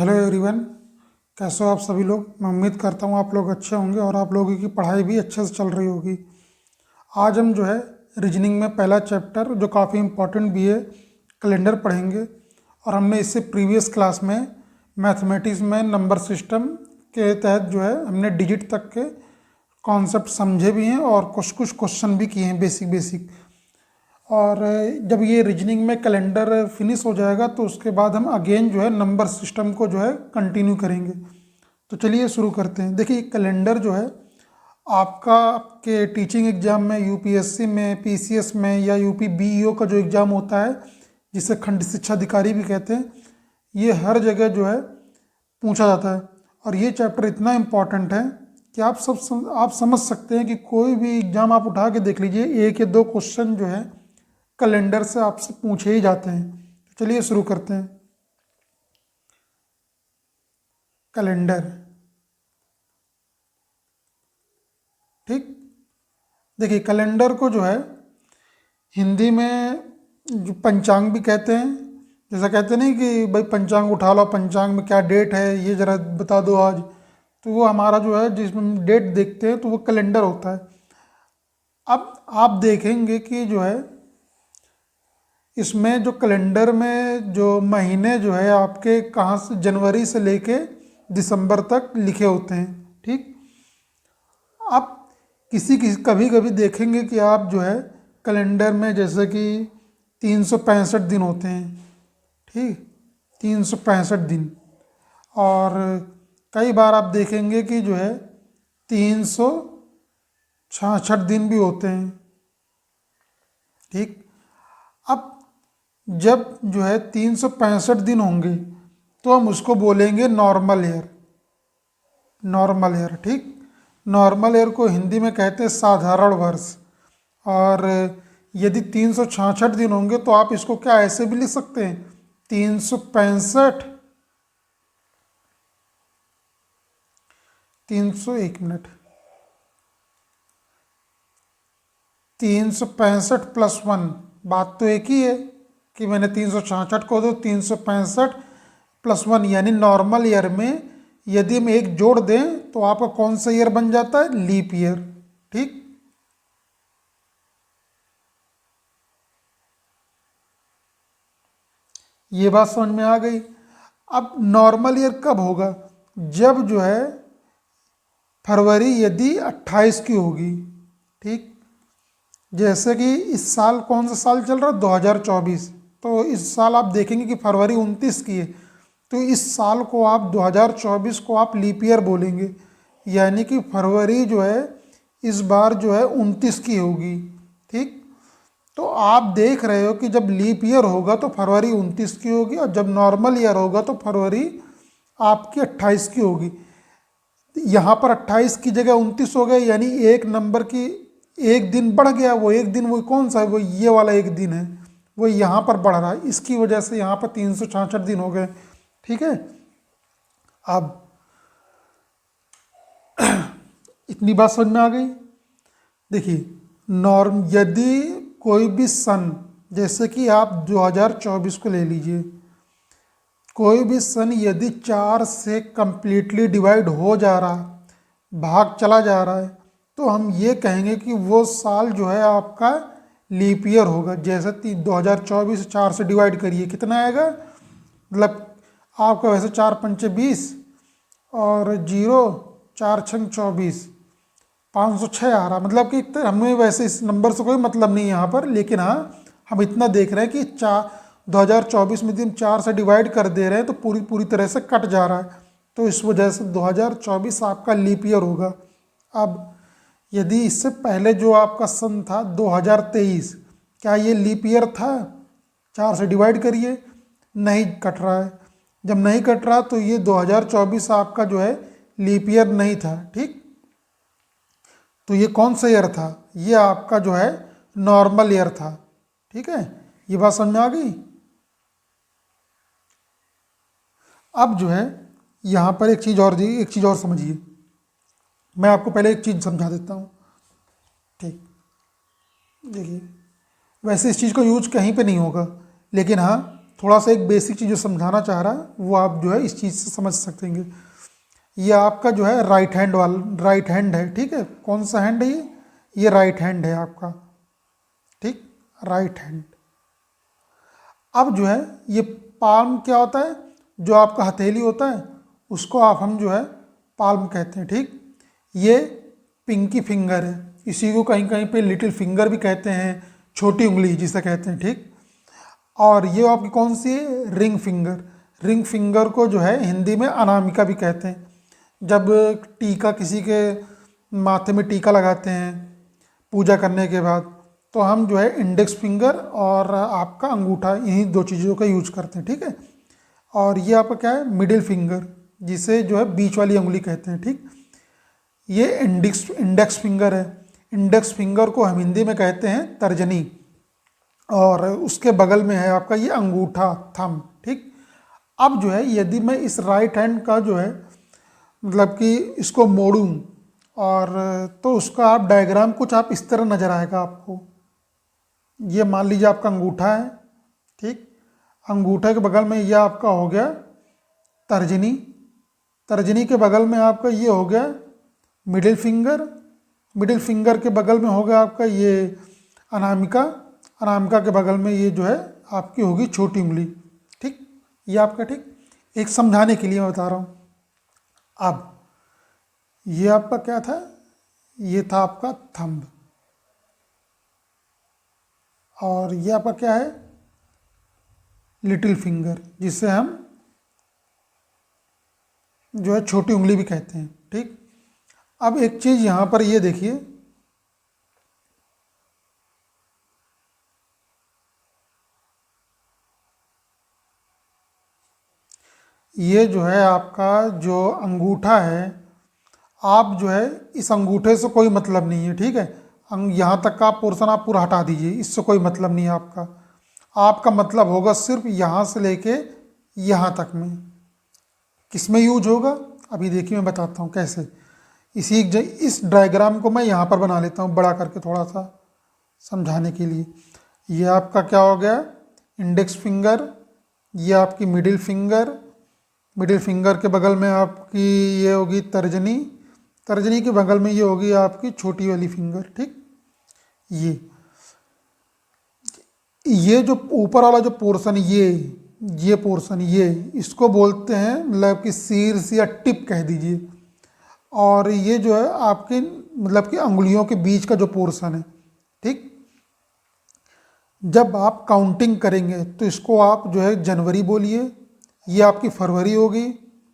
Hello everyone. कैसे हो आप सभी लोग। मैं उम्मीद करता हूँ आप लोग अच्छे होंगे और आप लोगों की पढ़ाई भी अच्छे से चल रही होगी। आज हम जो है रीजनिंग में पहला चैप्टर जो काफ़ी इम्पोर्टेंट भी है, कैलेंडर पढ़ेंगे। और हमने इससे प्रीवियस क्लास में मैथमेटिक्स में नंबर सिस्टम के तहत जो है हमने डिजिट तक के कॉन्सेप्ट समझे भी हैं और कुछ कुछ क्वेश्चन भी किए हैं बेसिक बेसिक। और जब ये रीजनिंग में कैलेंडर फिनिश हो जाएगा तो उसके बाद हम अगेन जो है नंबर सिस्टम को जो है कंटिन्यू करेंगे। तो चलिए शुरू करते हैं। देखिए कैलेंडर जो है आपका आपके टीचिंग एग्जाम में, यूपीएससी में, पीसीएस में या यूपी बीईओ का जो एग्ज़ाम होता है जिसे खंड शिक्षा अधिकारी भी कहते हैं, ये हर जगह जो है पूछा जाता है। और ये चैप्टर इतना इम्पॉर्टेंट है कि आप समझ सकते हैं कि कोई भी एग्ज़ाम आप उठा के देख लीजिए, एक या दो क्वेश्चन जो है कैलेंडर से आपसे पूछे ही जाते हैं। तो चलिए शुरू करते हैं। कैलेंडर, ठीक। देखिए कैलेंडर को जो है हिंदी में जो पंचांग भी कहते हैं। जैसा कहते नहीं कि भाई पंचांग उठा लो, पंचांग में क्या डेट है ये ज़रा बता दो आज। तो वो हमारा जो है जिसमें डेट देखते हैं तो वो कैलेंडर होता है। अब आप देखेंगे कि जो है इसमें जो कैलेंडर में जो महीने जो है आपके कहाँ से जनवरी से लेके दिसंबर तक लिखे होते हैं, ठीक। आप किसी किसी कभी कभी देखेंगे कि आप जो है कैलेंडर में जैसे कि 365 दिन होते हैं, ठीक, 365 दिन। और कई बार आप देखेंगे कि जो है 366 दिन भी होते हैं, ठीक। अब जब जो है 365 दिन होंगे तो हम उसको बोलेंगे नॉर्मल ईयर। नॉर्मल ईयर, ठीक। नॉर्मल ईयर को हिंदी में कहते हैं साधारण वर्ष। और यदि 366 दिन होंगे तो आप इसको क्या ऐसे भी लिख सकते हैं, 365, 1 मिनट, 365 + 1। बात तो एक ही है कि मैंने 366 को दो 365 + 1 यानी नॉर्मल ईयर में यदि हम एक जोड़ दें तो आपका कौन सा ईयर बन जाता है, लीप ईयर, ठीक। ये बात समझ में आ गई। अब नॉर्मल ईयर कब होगा, जब जो है फरवरी यदि 28 की होगी, ठीक। जैसे कि इस साल कौन सा साल चल रहा है, 2024। तो इस साल आप देखेंगे कि फरवरी 29 की है, तो इस साल को आप 2024 को आप लीप ईयर बोलेंगे। यानी कि फरवरी जो है इस बार जो है 29 की होगी, ठीक। तो आप देख रहे हो कि जब लीप ईयर होगा तो फरवरी 29 की होगी और जब नॉर्मल ईयर होगा तो फरवरी आपकी 28 की होगी। यहाँ पर 28 की जगह 29 हो गए, यानी एक नंबर की एक दिन बढ़ गया। वो एक दिन वो कौन सा है, वो ये वाला एक दिन है, वो यहाँ पर बढ़ रहा है। इसकी वजह से यहाँ पर 366 दिन हो गए, ठीक है। अब इतनी बात समझ में आ गई। देखिए नॉर्म यदि कोई भी सन, जैसे कि आप 2024 को ले लीजिए, कोई भी सन यदि 4 से कंप्लीटली डिवाइड हो जा रहा है, भाग चला जा रहा है, तो हम ये कहेंगे कि वो साल जो है आपका लीप ईयर होगा। जैसे 2024 4 से डिवाइड करिए कितना आएगा, मतलब आपका वैसे 4 पंचे 20 और 0 4 छंग 24, 506 आ रहा। मतलब कि हमें वैसे इस नंबर से कोई मतलब नहीं है यहाँ पर, लेकिन हाँ हम इतना देख रहे हैं कि 2024 में यदि हम 4 से डिवाइड कर दे रहे हैं तो पूरी पूरी तरह से कट जा रहा है। तो इस वजह से 2024 आपका लीप ईयर होगा। अब यदि इससे पहले जो आपका सन था 2023, क्या ये लीप ईयर था, 4 से डिवाइड करिए, नहीं कट रहा है। जब नहीं कट रहा तो ये 2024 आपका जो है लीप ईयर नहीं था, ठीक। तो ये कौन सा ईयर था, ये आपका जो है नॉर्मल ईयर था, ठीक है। ये बात समझ में आ गई। अब जो है यहाँ पर एक चीज़ और समझिए। मैं आपको पहले एक चीज़ समझा देता हूँ, ठीक। देखिए वैसे इस चीज़ को यूज कहीं पे नहीं होगा, लेकिन हाँ थोड़ा सा एक बेसिक चीज़ जो समझाना चाह रहा है वो आप जो है इस चीज़ से समझ सकेंगे। ये आपका जो है राइट हैंड है, ठीक है। कौन सा हैंड है ये राइट हैंड है आपका, ठीक, राइट हैंड। अब जो है ये पाल्म क्या होता है, जो आपका हथेली होता है उसको हम जो है पाल्म कहते हैं, ठीक। ये पिंकी फिंगर है, इसी को कहीं कहीं पे लिटिल फिंगर भी कहते हैं, छोटी उंगली जिसे कहते हैं, ठीक। और ये आपकी कौन सी है, रिंग फिंगर। रिंग फिंगर को जो है हिंदी में अनामिका भी कहते हैं। जब टीका किसी के माथे में टीका लगाते हैं पूजा करने के बाद, तो हम जो है इंडेक्स फिंगर और आपका अंगूठा, इन्हीं दो चीज़ों का यूज करते हैं, ठीक है। और ये आपका क्या है, मिडिल फिंगर, जिसे जो है बीच वाली उंगली कहते हैं, ठीक। ये इंडेक्स फिंगर है। इंडेक्स फिंगर को हम हिंदी में कहते हैं तर्जनी, और उसके बगल में है आपका ये अंगूठा, थंब, ठीक। अब जो है यदि मैं इस राइट हैंड का जो है मतलब कि इसको मोड़ूं, और तो उसका आप डायग्राम कुछ आप इस तरह नज़र आएगा आपको। ये मान लीजिए आपका अंगूठा है, ठीक। अंगूठे के बगल में ये आपका हो गया तर्जनी, तर्जनी के बगल में आपका ये हो गया मिडिल फिंगर, मिडिल फिंगर के बगल में हो गया आपका ये अनामिका, अनामिका के बगल में ये जो है आपकी होगी छोटी उंगली, ठीक। ये आपका, ठीक, एक समझाने के लिए मैं बता रहा हूँ। अब ये आपका क्या था, ये था आपका थंब, और ये आपका क्या है, लिटिल फिंगर, जिसे हम जो है छोटी उंगली भी कहते हैं, ठीक। अब एक चीज़ यहाँ पर ये देखिए, ये जो है आपका जो अंगूठा है, आप जो है इस अंगूठे से कोई मतलब नहीं है, ठीक है। यहाँ तक का पोर्शन आप पूरा हटा दीजिए, इससे कोई मतलब नहीं है आपका। आपका मतलब होगा सिर्फ यहाँ से लेके यहाँ तक में। किस में यूज होगा, अभी देखिए मैं बताता हूँ कैसे। इस डायग्राम को मैं यहाँ पर बना लेता हूँ बड़ा करके थोड़ा सा समझाने के लिए। ये आपका क्या हो गया, इंडेक्स फिंगर, ये आपकी मिडिल फिंगर, मिडिल फिंगर के बगल में आपकी ये होगी तर्जनी, तर्जनी के बगल में ये होगी आपकी छोटी वाली फिंगर, ठीक। ये जो ऊपर वाला जो पोर्शन, ये पोर्शन, ये इसको बोलते हैं मतलब कि शीर्ष या टिप कह दीजिए। और ये जो है आपके मतलब कि अंगुलियों के बीच का जो पोर्शन है, ठीक। जब आप काउंटिंग करेंगे तो इसको आप जो है जनवरी बोलिए, ये आपकी फरवरी होगी,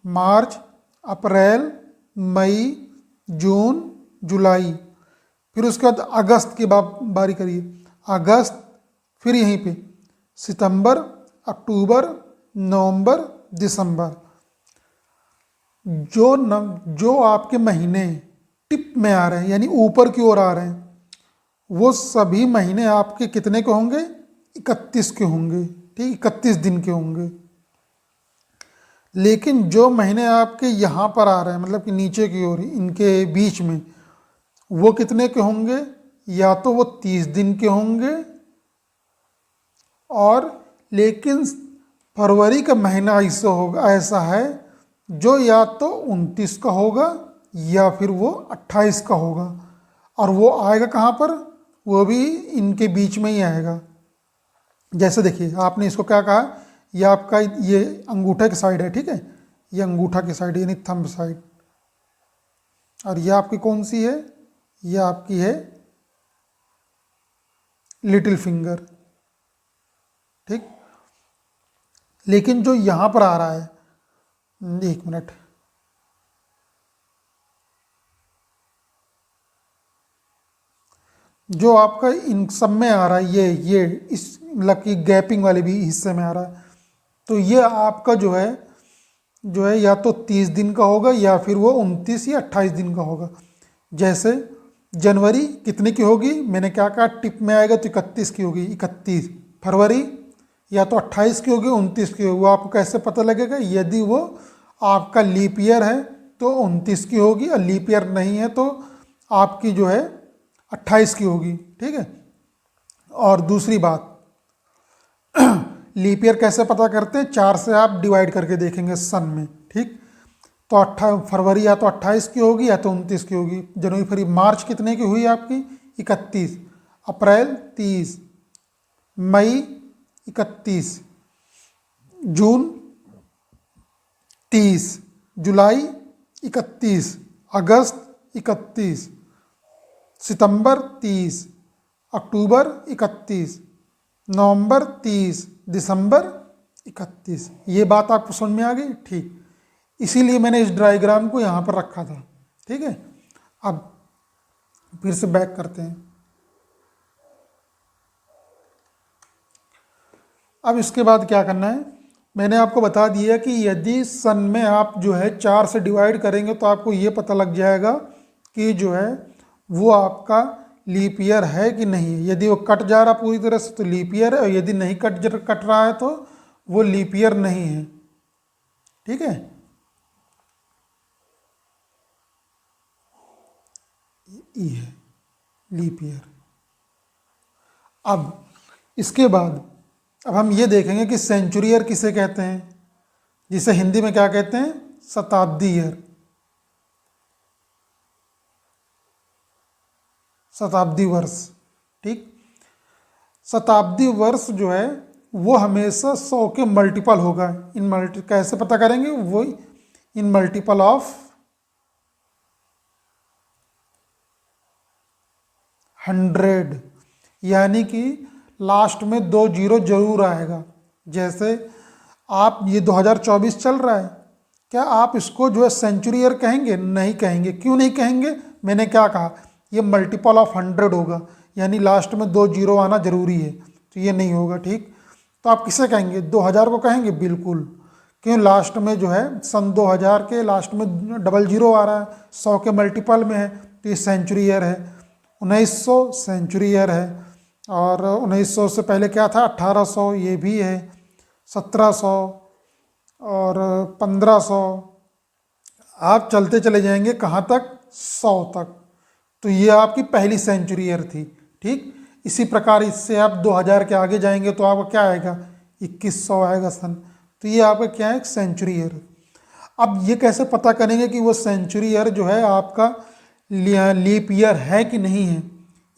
मार्च, अप्रैल, मई, जून, जुलाई, फिर उसके बाद अगस्त की बारी करिए, अगस्त, फिर यहीं पे सितंबर, अक्टूबर, नवंबर, दिसंबर। जो आपके महीने टिप में आ रहे हैं यानी ऊपर की ओर आ रहे हैं, वो सभी महीने आपके कितने के होंगे, 31 के होंगे, ठीक, 31 दिन के होंगे। लेकिन जो महीने आपके यहाँ पर आ रहे हैं मतलब कि नीचे की ओर, इनके बीच में, वो कितने के होंगे, या तो वो 30 दिन के होंगे, और लेकिन फरवरी का महीना ऐसा है जो या तो 29 का होगा या फिर वो 28 का होगा, और वो आएगा कहाँ पर, वो भी इनके बीच में ही आएगा। जैसे देखिए आपने इसको क्या कहा, ये आपका ये अंगूठे की साइड है, ठीक है, ये अंगूठा की साइड यानी थंब साइड, और ये आपकी कौन सी है, ये आपकी है लिटिल फिंगर, ठीक। लेकिन जो यहाँ पर आ रहा है, एक मिनट, जो आपका इन सब में आ रहा है, ये इस मतलब कि गैपिंग वाले भी हिस्से में आ रहा है, तो ये आपका जो है या तो 30 दिन का होगा या फिर वो 29 या 28 दिन का होगा। जैसे जनवरी कितने की होगी, मैंने क्या कहा, टिप में आएगा तो 31 की होगी, 31। फरवरी या तो 28 की होगी, 29 की होगी। वो आपको कैसे पता लगेगा, यदि वो आपका लीप ईयर है तो 29 की होगी, और लीप ईयर नहीं है तो आपकी जो है 28 की होगी, ठीक है। और दूसरी बात लीप ईयर कैसे पता करते हैं, 4 से आप डिवाइड करके देखेंगे सन में, ठीक। तो फरवरी या तो 28 की होगी या तो 29 की होगी। जनवरी फरवरी मार्च कितने की हुई आपकी, 31। अप्रैल 30, मई 31, जून 30, जुलाई 31, अगस्त 31, सितंबर 30, अक्टूबर 31, नवंबर 30, दिसंबर 31। ये बात आपको समझ में आ गई, ठीक। इसीलिए मैंने इस डायग्राम को यहाँ पर रखा था, ठीक है। अब फिर से बैक करते हैं। अब इसके बाद क्या करना है, मैंने आपको बता दिया कि यदि सन में आप जो है 4 से डिवाइड करेंगे तो आपको ये पता लग जाएगा कि जो है वो आपका लीप ईयर है कि नहीं है। यदि वो कट जा रहा पूरी तरह से तो लीप ईयर है, और यदि नहीं कट रहा है तो वो लीप ईयर नहीं है, ठीक है। ये है लीप ईयर। अब इसके बाद अब हम ये देखेंगे कि सेंचुरी ईयर किसे कहते हैं, जिसे हिंदी में क्या कहते हैं, शताब्दी ईयर। शताब्दी वर्ष, ठीक। शताब्दी वर्ष जो है वो हमेशा 100 के मल्टीपल होगा। कैसे पता करेंगे, वो इन मल्टीपल ऑफ 100, यानी कि लास्ट में 2 जीरो जरूर आएगा। जैसे आप ये 2024 चल रहा है, क्या आप इसको जो है सेंचुरी ईयर कहेंगे, नहीं कहेंगे। क्यों नहीं कहेंगे, मैंने क्या कहा, ये मल्टीपल ऑफ 100 होगा, यानी लास्ट में 2 जीरो आना जरूरी है, तो ये नहीं होगा, ठीक। तो आप किसे कहेंगे, 2000 को कहेंगे, बिल्कुल। क्यों, लास्ट में जो है सन 2000 के लास्ट में डबल जीरो आ रहा है, 100 के मल्टीपल में है, तो ये सेंचुरी ईयर है। 1900 सेंचुरी ईयर है, और 1900 से पहले क्या था, 1800, ये भी है। 1700 और 1500, आप चलते चले जाएंगे कहाँ तक, 100 तक। तो ये आपकी पहली सेंचुरी ईयर थी, ठीक। इसी प्रकार इससे आप 2000 के आगे जाएंगे तो आपका क्या आएगा, 2100 आएगा सन। तो ये आपका क्या है, सेंचुरी ईयर। अब ये कैसे पता करेंगे कि वो सेंचुरी ईयर जो है आपका लीप ईयर है कि नहीं है।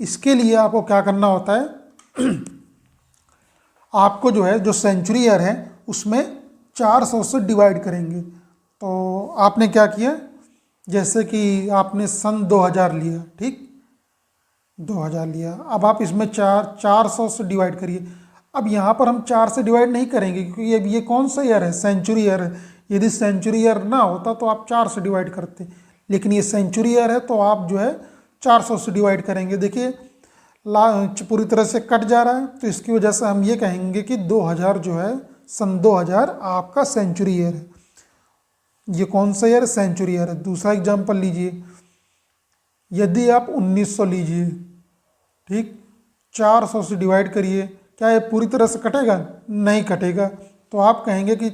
इसके लिए आपको क्या करना होता है, आपको जो है जो सेंचुरी ईयर है उसमें 400 से डिवाइड करेंगे। तो आपने क्या किया, जैसे कि आपने सन 2000 लिया, ठीक, 2000 लिया। अब आप इसमें 400 से डिवाइड करिए। अब यहाँ पर हम 4 से डिवाइड नहीं करेंगे, क्योंकि ये कौन सा ईयर है, सेंचुरी ईयर है। यदि सेंचुरी ईयर ना होता तो आप 4 से डिवाइड करते, लेकिन ये सेंचुरी ईयर है तो आप जो है 400 से डिवाइड करेंगे। देखिए पूरी तरह से कट जा रहा है, तो इसकी वजह से हम ये कहेंगे कि 2000 जो है, सन 2000 आपका सेंचुरी ईयर है। ये कौन सा ईयर, सेंचुरी ईयर है। दूसरा एग्जाम्पल लीजिए, यदि आप 1900 लीजिए, ठीक, 400 से डिवाइड करिए, क्या ये पूरी तरह से कटेगा, नहीं कटेगा। तो आप कहेंगे कि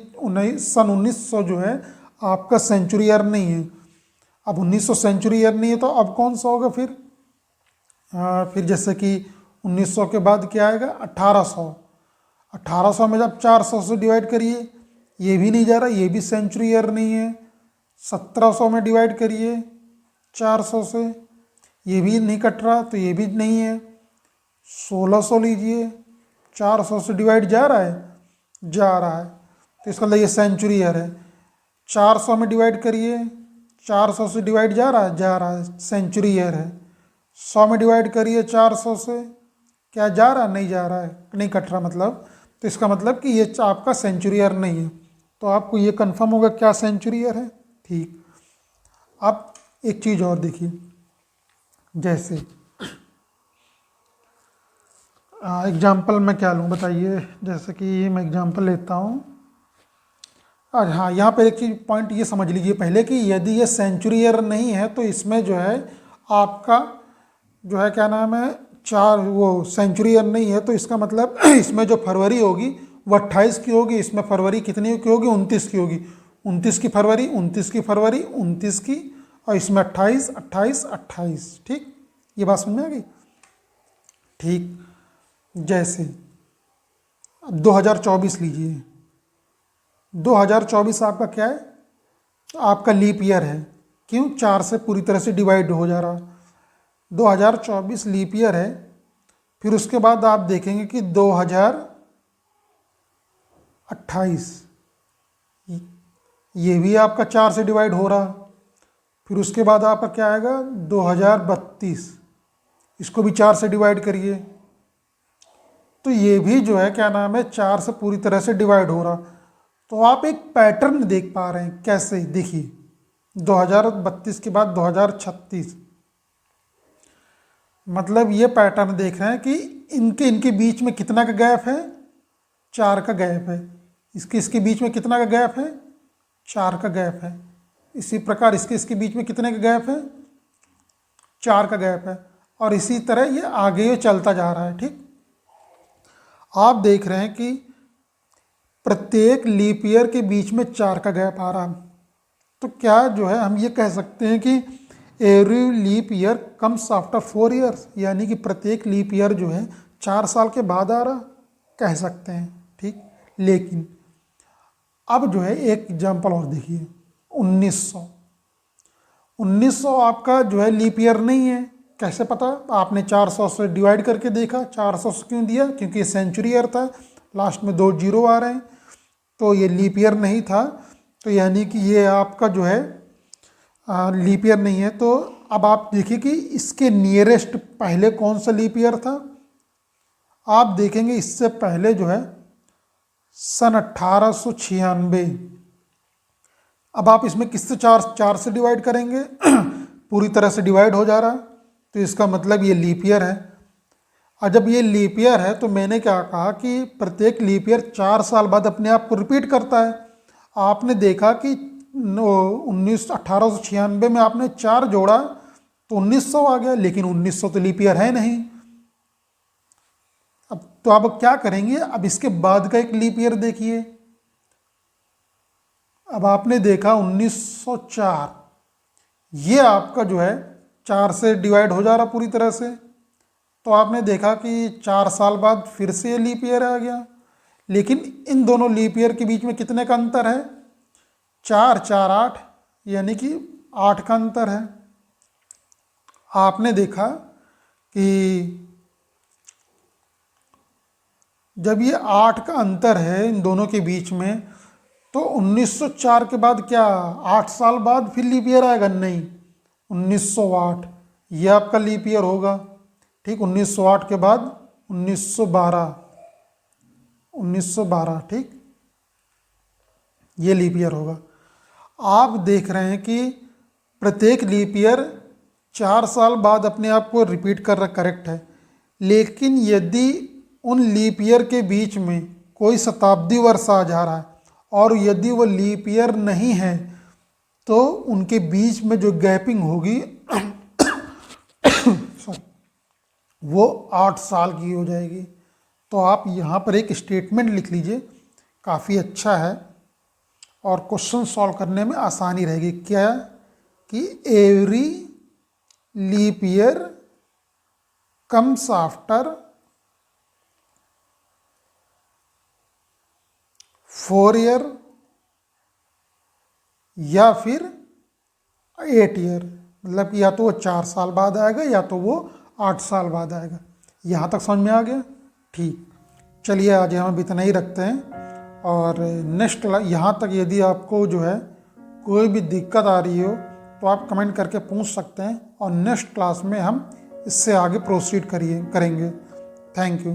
सन 1900 जो है आपका सेंचुरी ईयर नहीं है। अब 1900 सेंचुरी ईयर नहीं है तो अब कौन सा होगा फिर, फिर जैसे कि 1900 के बाद क्या आएगा, 1800। 1800 में जब 400 से डिवाइड करिए, ये भी नहीं जा रहा, ये भी सेंचुरी ईयर नहीं है। 1700 में डिवाइड करिए 400 से, ये भी नहीं कट रहा, तो ये भी नहीं है। 1600 लीजिए, 400 से डिवाइड जा रहा है, जा रहा है, तो इसका मतलब ये सेंचुरी ईयर है। 400 में डिवाइड करिए, 400 से डिवाइड जा रहा है, सेंचुरी ईयर है। 100 में डिवाइड करिए 400 से, क्या जा रहा, नहीं जा रहा है, नहीं कट रहा मतलब, तो इसका मतलब कि ये आपका सेंचुरी ईयर नहीं है। तो आपको ये कंफर्म होगा क्या सेंचुरी ईयर है, ठीक। अब एक चीज़ और देखिए, जैसे एग्जाम्पल मैं क्या लूँ बताइए, जैसे कि मैं एग्जाम्पल लेता हूँ। और हाँ, यहाँ पर एक चीज़ पॉइंट ये समझ लीजिए पहले कि यदि ये सेंचुरी ईयर नहीं है तो इसमें जो है आपका जो है क्या नाम है, वो सेंचुरी ईयर नहीं है, तो इसका मतलब इसमें जो फरवरी होगी वो 28 की होगी, इसमें फरवरी कितनी की होगी, 29 की होगी। 29 की फरवरी, 29 की फरवरी, 29 की, और इसमें 28, 28, 28, ठीक। ये बात समझ में आ गई, ठीक। जैसे अब 2024 लीजिए। 2024 आपका क्या है? आपका लीप ईयर है। क्यों? 4 से पूरी तरह से डिवाइड हो जा रहा। 2024 लीप ईयर है। फिर उसके बाद आप देखेंगे कि 2028 ये भी आपका 4 से डिवाइड हो रहा। फिर उसके बाद आपका क्या आएगा? 2032, इसको भी 4 से डिवाइड करिए, तो ये भी जो है क्या नाम है 4 से पूरी तरह से डिवाइड हो रहा। तो आप एक पैटर्न देख पा रहे हैं। कैसे? देखिए, 2032 के बाद 2036, मतलब ये पैटर्न देख रहे हैं कि इनके इनके बीच में कितना का गैप है? 4 का गैप है। इसके इसके बीच में कितना का गैप है? 4 का गैप है। इसी प्रकार इसके इसके बीच में कितने का गैप है? 4 का गैप है। और इसी तरह ये आगे चलता जा रहा है। ठीक, आप देख रहे हैं कि प्रत्येक लीप ईयर के बीच में 4 का गैप आ रहा। तो क्या जो है हम ये कह सकते हैं कि every leap year comes after 4 years, यानी कि प्रत्येक लीप ईयर जो है 4 साल के बाद आ रहा, कह सकते हैं। ठीक, लेकिन अब जो है एक एग्जाम्पल और देखिए, 1900 आपका जो है लीप ईयर नहीं है। कैसे पता? आपने 400 से डिवाइड करके देखा। 400 से क्यों दिया? क्योंकि ये सेंचुरी ईयर था, लास्ट में 2 जीरो आ रहे हैं, तो ये लीप ईयर नहीं था। तो यानी कि ये आपका जो है लीप ईयर नहीं है। तो अब आप देखिए कि इसके नियरेस्ट पहले कौन सा लीप ईयर था। आप देखेंगे इससे पहले जो है सन 1896। अब आप इसमें किससे 4 से डिवाइड करेंगे? पूरी तरह से डिवाइड हो जा रहा है, तो इसका मतलब ये लीप ईयर है। और जब ये लीप ईयर है तो मैंने क्या कहा कि प्रत्येक लीप ईयर 4 साल बाद अपने आप को रिपीट करता है। आपने देखा कि 1896 में आपने 4 जोड़ा तो 1900 आ गया, लेकिन 1900 तो लीप ईयर है नहीं। अब तो आप क्या करेंगे? अब इसके बाद का एक लीप ईयर देखिए। अब आपने देखा 1904, ये आपका जो है 4 से डिवाइड हो जा रहा पूरी तरह से। तो आपने देखा कि 4 साल बाद फिर से लीप ईयर आ गया, लेकिन इन दोनों लीप ईयर के बीच में कितने का अंतर है? 4 4 8, यानी कि 8 का अंतर है। आपने देखा कि जब ये 8 का अंतर है इन दोनों के बीच में, तो 1904 के बाद क्या 8 साल बाद फिर लीप ईयर आएगा? नहीं, 1908 ये आपका लीप ईयर होगा। ठीक, 1908 के बाद 1912, ठीक, ये लीप ईयर होगा। आप देख रहे हैं कि प्रत्येक लीप ईयर 4 साल बाद अपने आप को रिपीट कर रहा, करेक्ट है। लेकिन यदि उन लीप ईयर के बीच में कोई शताब्दी वर्ष आ जा रहा है और यदि वो लीप ईयर नहीं है, तो उनके बीच में जो गैपिंग होगी वो 8 साल की हो जाएगी। तो आप यहाँ पर एक स्टेटमेंट लिख लीजिए, काफ़ी अच्छा है और क्वेश्चन सॉल्व करने में आसानी रहेगी। क्या? कि every leap year comes after 4 year या फिर 8 ईयर, मतलब या तो वो 4 साल बाद आएगा या तो वो 8 साल बाद आएगा। यहाँ तक समझ में आ गया? ठीक, चलिए आज हम अब इतना ही रखते हैं, और नेक्स्ट यहाँ तक यदि आपको जो है कोई भी दिक्कत आ रही हो तो आप कमेंट करके पूछ सकते हैं, और नेक्स्ट क्लास में हम इससे आगे प्रोसीड करेंगे। Thank you.